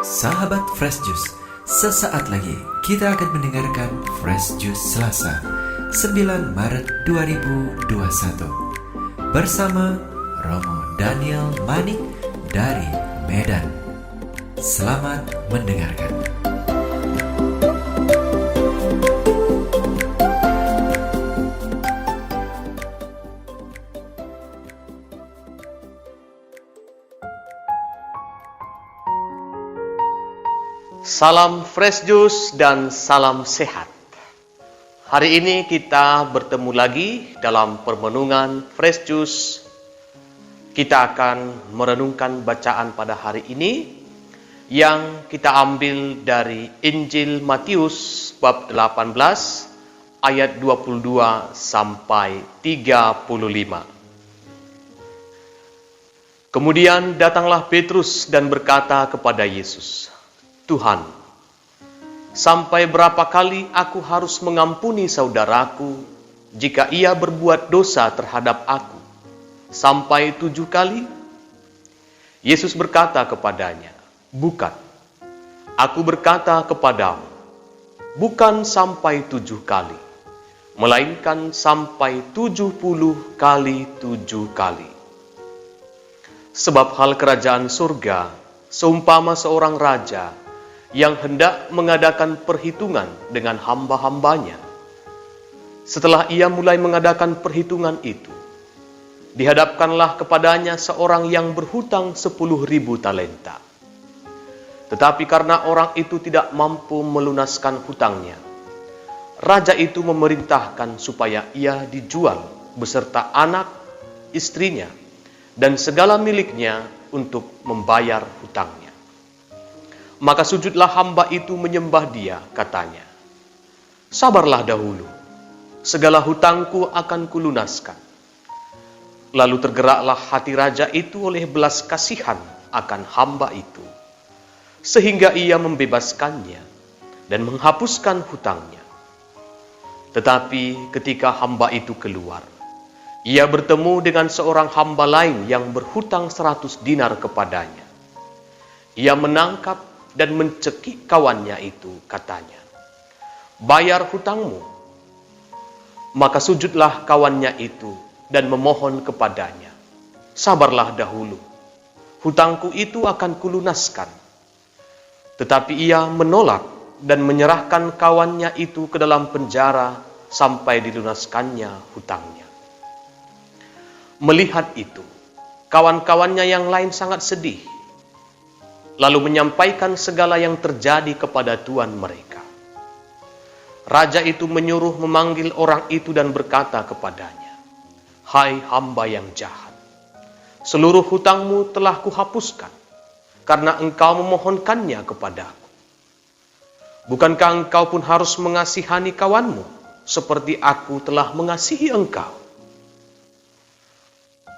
Sahabat Fresh Juice, sesaat lagi kita akan mendengarkan Fresh Juice Selasa 9 Maret 2021 bersama Romo Daniel Manik dari Medan. Selamat mendengarkan. Salam Fresh Juice dan salam sehat. Hari ini kita bertemu lagi dalam permenungan Fresh Juice. Kita akan merenungkan bacaan pada hari ini yang kita ambil dari Injil Matius bab 18 ayat 22 sampai 35. Kemudian datanglah Petrus dan berkata kepada Yesus, "Tuhan, sampai berapa kali aku harus mengampuni saudaraku jika ia berbuat dosa terhadap aku? Sampai 7 kali?" Yesus berkata kepadanya, "Bukan, aku berkata kepadamu, bukan sampai 7 kali, melainkan sampai 70 kali 7 kali. Sebab hal kerajaan surga seumpama seorang raja yang hendak mengadakan perhitungan dengan hamba-hambanya. Setelah ia mulai mengadakan perhitungan itu, dihadapkanlah kepadanya seorang yang berhutang 10.000 talenta. Tetapi karena orang itu tidak mampu melunaskan hutangnya, raja itu memerintahkan supaya ia dijual beserta anak, istrinya, dan segala miliknya untuk membayar hutangnya. Maka sujudlah hamba itu menyembah dia, katanya, 'Sabarlah dahulu, segala hutangku akan kulunaskan.' Lalu tergeraklah hati raja itu oleh belas kasihan akan hamba itu, sehingga ia membebaskannya dan menghapuskan hutangnya. Tetapi ketika hamba itu keluar, ia bertemu dengan seorang hamba lain yang berhutang 100 dinar kepadanya. Ia menangkap dan mencekik kawannya itu, katanya, 'Bayar hutangmu.' Maka sujudlah kawannya itu dan memohon kepadanya, 'Sabarlah dahulu, hutangku itu akan kulunaskan.' Tetapi ia menolak dan menyerahkan kawannya itu ke dalam penjara sampai dilunaskannya hutangnya. Melihat itu, kawan-kawannya yang lain sangat sedih, lalu menyampaikan segala yang terjadi kepada tuan mereka. Raja itu menyuruh memanggil orang itu dan berkata kepadanya, 'Hai hamba yang jahat, seluruh hutangmu telah kuhapuskan, karena engkau memohonkannya kepadaku. Bukankah engkau pun harus mengasihani kawanmu, seperti aku telah mengasihi engkau?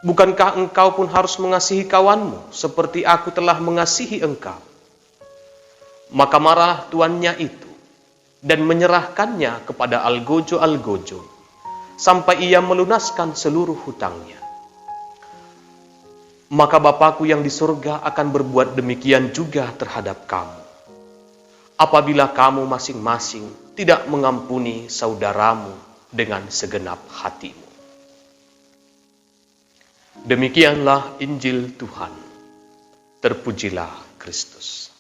Bukankah engkau pun harus mengasihi kawanmu, seperti aku telah mengasihi engkau?' Maka marah tuannya itu, dan menyerahkannya kepada algojo-algojo, sampai ia melunaskan seluruh hutangnya. Maka Bapakku yang di surga akan berbuat demikian juga terhadap kamu, apabila kamu masing-masing tidak mengampuni saudaramu dengan segenap hatimu." Demikianlah Injil Tuhan. Terpujilah Kristus.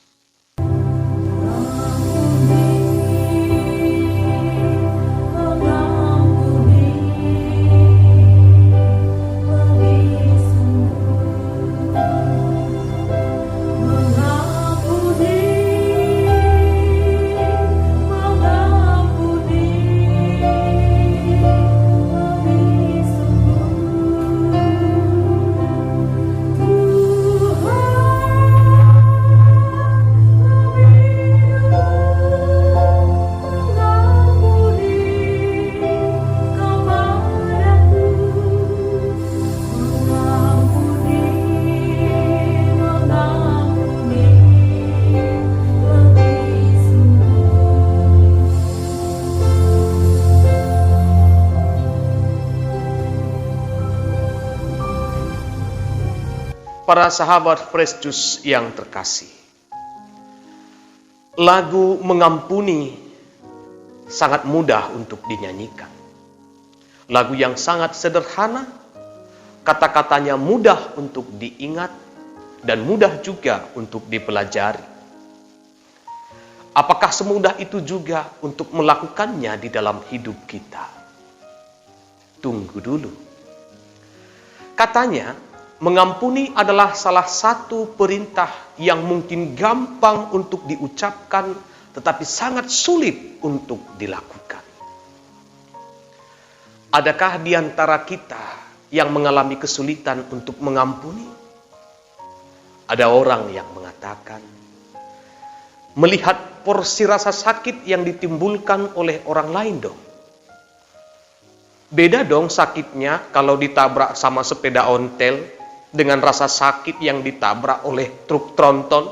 Para sahabat Fresh Juice yang terkasih, Lagu mengampuni sangat mudah untuk dinyanyikan. Lagu yang sangat sederhana, kata-katanya mudah untuk diingat dan mudah juga untuk dipelajari. Apakah semudah itu juga untuk melakukannya di dalam hidup kita? Tunggu dulu. Katanya, mengampuni adalah salah satu perintah yang mungkin gampang untuk diucapkan, tetapi sangat sulit untuk dilakukan. Adakah di antara kita yang mengalami kesulitan untuk mengampuni? Ada orang yang mengatakan, melihat porsi rasa sakit yang ditimbulkan oleh orang lain dong. Beda dong sakitnya kalau ditabrak sama sepeda ontel dengan rasa sakit yang ditabrak oleh truk tronton.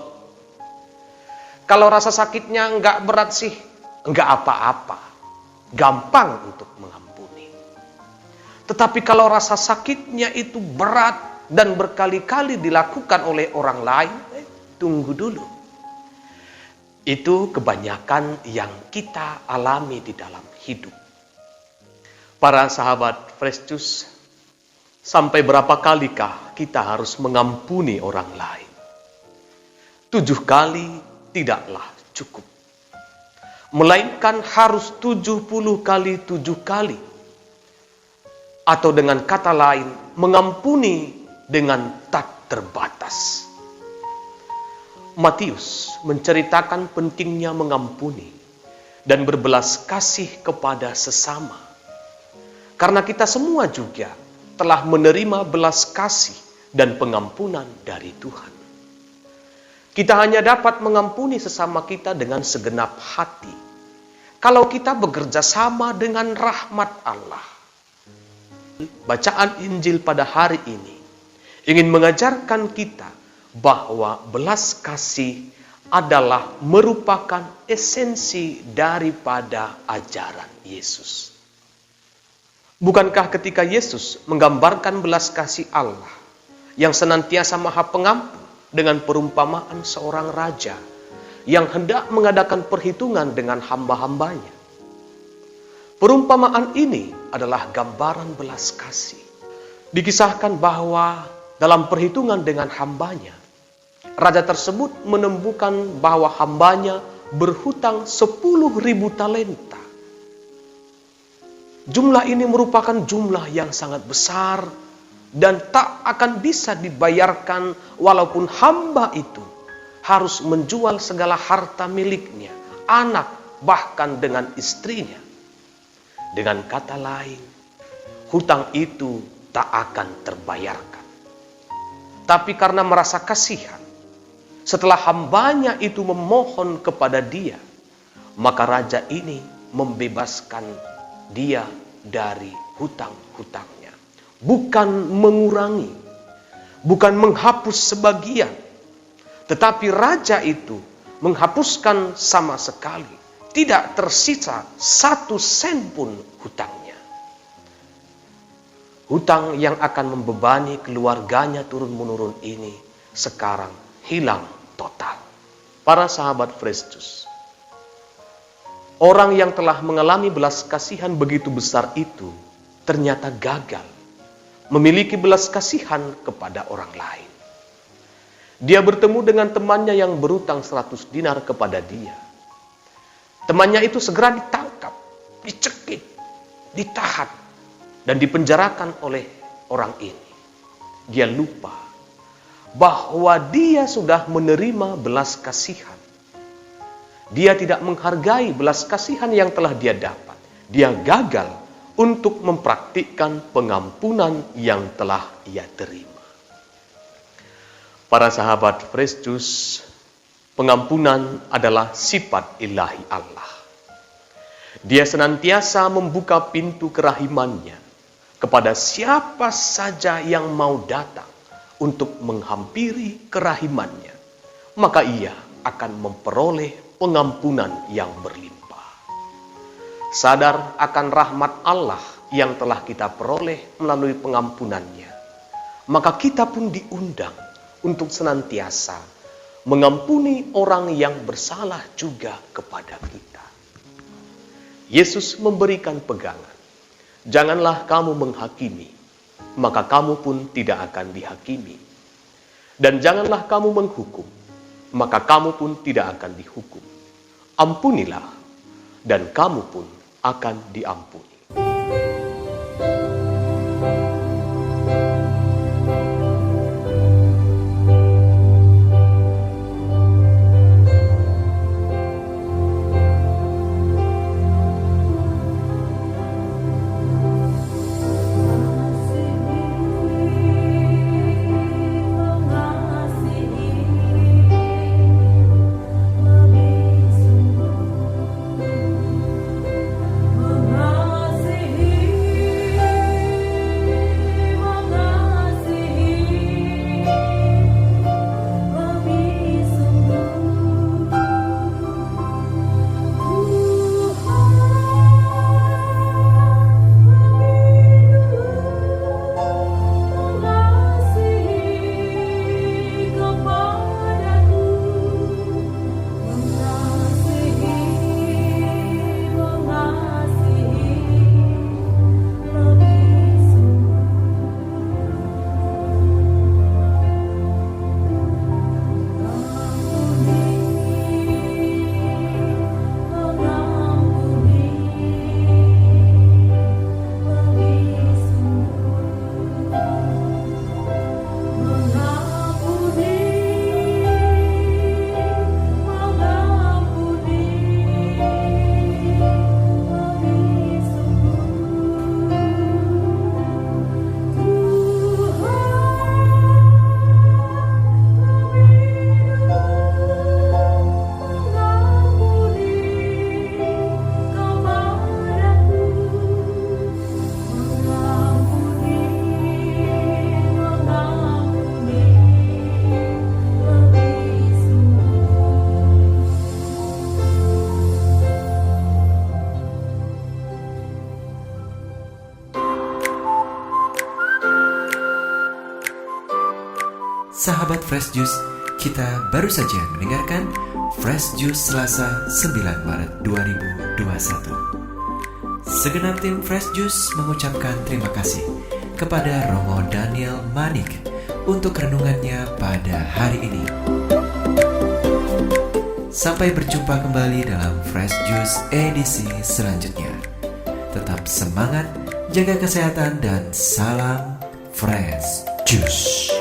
Kalau rasa sakitnya enggak berat sih, enggak apa-apa. Gampang untuk mengampuni. Tetapi kalau rasa sakitnya itu berat dan berkali-kali dilakukan oleh orang lain, tunggu dulu. Itu kebanyakan yang kita alami di dalam hidup. Para sahabat Fresh Juice, sampai berapa kalikah kita harus mengampuni orang lain? 7 kali tidaklah cukup. Melainkan harus 70 kali 7 kali. Atau dengan kata lain, mengampuni dengan tak terbatas. Matius menceritakan pentingnya mengampuni dan berbelas kasih kepada sesama. Karena kita semua juga telah menerima belas kasih dan pengampunan dari Tuhan. Kita hanya dapat mengampuni sesama kita dengan segenap hati. Kalau kita bekerja sama dengan rahmat Allah. Bacaan Injil pada hari ini ingin mengajarkan kita bahwa belas kasih adalah merupakan esensi daripada ajaran Yesus. Bukankah ketika Yesus menggambarkan belas kasih Allah yang senantiasa maha pengampun dengan perumpamaan seorang raja yang hendak mengadakan perhitungan dengan hamba-hambanya? Perumpamaan ini adalah gambaran belas kasih. Dikisahkan bahwa dalam perhitungan dengan hambanya, raja tersebut menemukan bahwa hambanya berhutang 10.000 talenta. Jumlah ini merupakan jumlah yang sangat besar dan tak akan bisa dibayarkan walaupun hamba itu harus menjual segala harta miliknya, anak, bahkan dengan istrinya. Dengan kata lain, hutang itu tak akan terbayarkan. Tapi karena merasa kasihan, setelah hambanya itu memohon kepada dia, maka raja ini membebaskan dia dari hutang-hutangnya. Bukan mengurangi, bukan menghapus sebagian, tetapi raja itu menghapuskan sama sekali. Tidak tersisa 1 sen pun hutangnya. Hutang yang akan membebani keluarganya turun-menurun ini sekarang hilang total. Para sahabat Fresh Juice, orang yang telah mengalami belas kasihan begitu besar itu ternyata gagal memiliki belas kasihan kepada orang lain. Dia bertemu dengan temannya yang berutang 100 dinar kepada dia. Temannya itu segera ditangkap, dicekik, ditahan, dan dipenjarakan oleh orang ini. Dia lupa bahwa dia sudah menerima belas kasihan. Dia tidak menghargai belas kasihan yang telah dia dapat. Dia gagal untuk mempraktikkan pengampunan yang telah ia terima. Para sahabat Fresh Juice, pengampunan adalah sifat ilahi Allah. Dia senantiasa membuka pintu kerahimannya kepada siapa saja yang mau datang untuk menghampiri kerahimannya. Maka ia akan memperoleh pengampunan yang berlimpah. Sadar akan rahmat Allah yang telah kita peroleh melalui pengampunannya, maka kita pun diundang untuk senantiasa mengampuni orang yang bersalah juga kepada kita. Yesus memberikan pegangan, janganlah kamu menghakimi, maka kamu pun tidak akan dihakimi. Dan janganlah kamu menghukum, maka kamu pun tidak akan dihukum. Ampunilah, dan kamu pun akan diampuni. Sahabat Fresh Juice, kita baru saja mendengarkan Fresh Juice Selasa 9 Maret 2021. Segenap tim Fresh Juice mengucapkan terima kasih kepada Romo Daniel Manik untuk renungannya pada hari ini. Sampai berjumpa kembali dalam Fresh Juice edisi selanjutnya. Tetap semangat, jaga kesehatan, dan salam Fresh Juice.